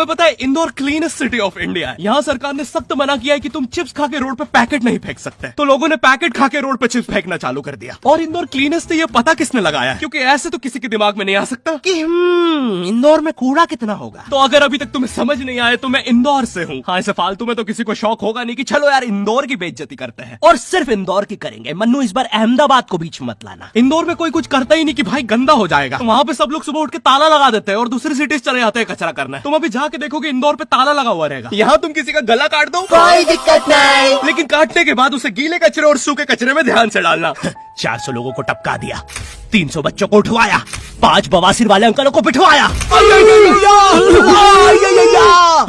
तुम्हें पता है Indore cleanest city of India है। यहाँ सरकार ने सख्त मना किया है कि तुम चिप्स खा के रोड पे पैकेट नहीं फेंक सकते। तो लोगों ने पैकेट खा के रोड पे चिप्स फेंकना चालू कर दिया। और इंदौर क्लीनेस्ट ये पता किसने लगाया, क्योंकि ऐसे तो किसी के दिमाग में नहीं आ सकता कि इंदौर में कूड़ा कितना होगा। तो अगर अभी तक तुम्हें समझ नहीं आया तो मैं इंदौर से हूँ। हाँ, ऐसे फालतू में तो किसी को शौक होगा नहीं कि चलो यार इंदौर की बेइज्जती करते हैं, और सिर्फ इंदौर की करेंगे। मन्नू, इस बार अहमदाबाद को बीच में मत लाना। इंदौर में कोई कुछ करता ही नहीं कि भाई गंदा हो जाएगा। तो वहाँ पे सब लोग सुबह उठ के ताला लगा देते हैं और दूसरी सिटीज चले जाते हैं कचरा करना। तुम अभी जाके देखोगे इंदौर पे ताला लगा हुआ रहेगा। यहाँ तुम किसी का गला काट दो कोई दिक्कत नहीं, लेकिन काटने के बाद उसे गीले कचरे और सूखे कचरे में ध्यान से डालना। 400 लोगों को टपका दिया, 300 बच्चों को उठवाया, 5 बवासीर वाले अंकलों को पिटवाया।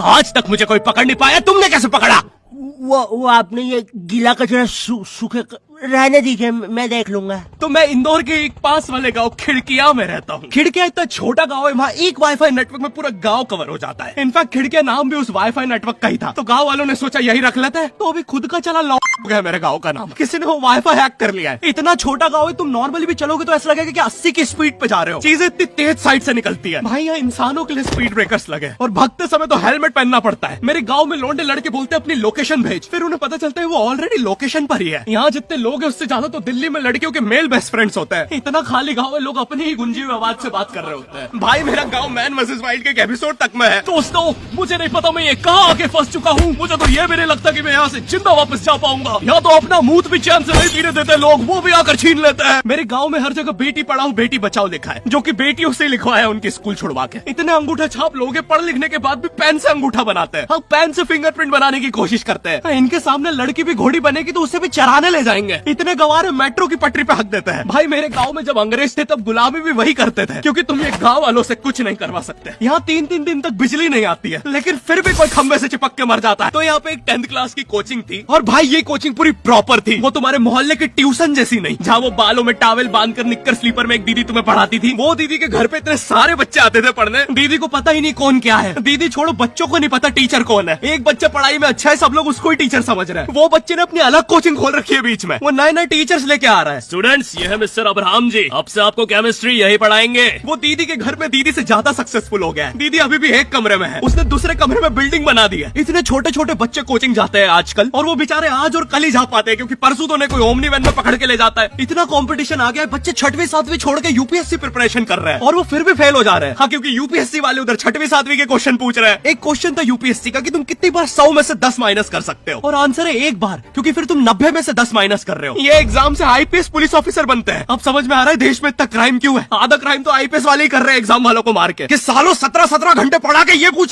आज तक मुझे कोई पकड़ नहीं पाया, तुमने कैसे पकड़ा? वो आपने ये गीला कचरा सूखे रहने दीजिए, मैं देख लूंगा। तो मैं इंदौर के एक पास वाले गांव खिड़किया में रहता हूँ। खिड़किया इतना छोटा गांव है, वहाँ एक वाईफाई नेटवर्क में पूरा गांव कवर हो जाता है। इनफैक्ट खिड़किया नाम भी उस वाईफाई नेटवर्क का ही था। तो गांव वालों ने सोचा यही रख लेते हैं, तो अभी खुद का चला लॉक हो गया मेरे गाँव का नाम। किसी ने वो वाईफाई हैक कर लिया है। इतना छोटा गाँव है, तुम नॉर्मली भी चलोगे तो ऐसा लगेगा कि 80 की स्पीड पे जा रहे हो। चीजें इतनी तेज साइड से निकलती है। भाई यहाँ इंसानों के लिए स्पीड ब्रेकर्स लगे और भगते समय तो हेलमेट पहनना पड़ता है। मेरे गाँव में लौंडे लड़के बोलते अपनी लोकेशन भेज, फिर उन्हें पता चलता है वो ऑलरेडी लोकेशन पर ही है। यहाँ जितने लोग हैं उससे ज्यादा तो दिल्ली में लड़कियों के मेल बेस्ट फ्रेंड्स होते हैं। इतना खाली गांव है, लोग अपनी ही गुंजी हुई आवाज से बात कर रहे होते हैं। भाई मेरा गांव मैन वर्सेस वाइल्ड के एक एपिसोड तक में है। दोस्तों, मुझे नहीं पता मैं ये कहाँ आके फंस चुका हूँ। मुझे तो ये भी नहीं लगता कि मैं यहाँ से जिंदा वापस जा पाऊंगा। यहाँ तो अपना मूत भी चैन से नहीं पीने देते लोग, वो भी आकर छीन लेते हैं। मेरे गाँव में हर जगह बेटी पढ़ाओ बेटी बचाओ लिखा है, जो की बेटियों से लिखवाया उनके स्कूल छुड़वा के। इतने अंगूठा छाप लोग पढ़ लिखने के बाद भी पेन से अंगूठा बनाते हैं। हाँ, पेन से फिंगरप्रिंट बनाने की कोशिश करते हैं। इनके सामने लड़की भी घोड़ी बनेगी तो उसे भी चराने ले जाएंगे। इतने गवार मेट्रो की पटरी पे हक देते हैं। भाई मेरे गांव में जब अंग्रेज थे तब गुलामी भी वही करते थे, क्योंकि तुम ये गांव वालों से कुछ नहीं करवा सकते। यहाँ 3-3 दिन तक बिजली नहीं आती है, लेकिन फिर भी कोई खंबे से चिपक के मर जाता है। तो यहाँ पे एक 10th क्लास की कोचिंग थी, और भाई ये कोचिंग पूरी प्रॉपर थी। वो तुम्हारे मोहल्ले की ट्यूशन जैसी नहीं, जहाँ वो बालों में टावल बांधकर निक्कर स्लीपर में एक दीदी तुम्हें पढ़ाती थी। वो दीदी के घर पे इतने सारे बच्चे आते थे पढ़ने, दीदी को पता ही नहीं कौन क्या है। दीदी छोड़ो, बच्चों को नहीं पता टीचर कौन है। एक बच्चा पढ़ाई में अच्छा है, सब लोग उसको ही टीचर समझ रहे हैं। वो बच्चे ने अपनी अलग कोचिंग खोल रखी है बीच में, वो नए टीचर्स लेके आ रहा है। स्टूडेंट्स, ये है मिस्टर अब्राहम जी, अब से आपको केमिस्ट्री यही पढ़ाएंगे। वो दीदी के घर में दीदी से ज्यादा सक्सेसफुल हो गया है। दीदी अभी भी एक कमरे में है, उसने दूसरे कमरे में बिल्डिंग बना दी है। इतने छोटे छोटे बच्चे कोचिंग जाते हैं आजकल, और वो बेचारे आज और कल ही जा पाते हैं, क्योंकि परसों तो उन्हें कोई ओमनी वैन में पकड़ के ले जाता है। इतना कंपटीशन आ गया है, बच्चे 6वीं 7वीं छोड़ के यूपीएससी प्रिपरेशन कर रहे हैं, और वो फिर भी फेल हो जा रहे हैं। हाँ, क्योंकि यूपीएससी वाले उधर 6वीं 7वीं के क्वेश्चन पूछ रहे हैं। एक क्वेश्चन था यूपीएससी का कि तुम कितनी बार 100 में से 10 माइनस कर सकते हो, और आंसर है 1 बार, क्योंकि फिर तुम 90 में से 10 माइनस कर रहे हो। ये एग्जाम से आईपीएस पुलिस ऑफिसर बनते हैं। अब समझ में आ रहा है देश में इतना क्राइम क्यों है। आधा क्राइम तो आईपीएस वाले ही कर रहे हैं एग्जाम वालों को मार के, कि सालों 17-17 घंटे पढ़ा के ये पूछ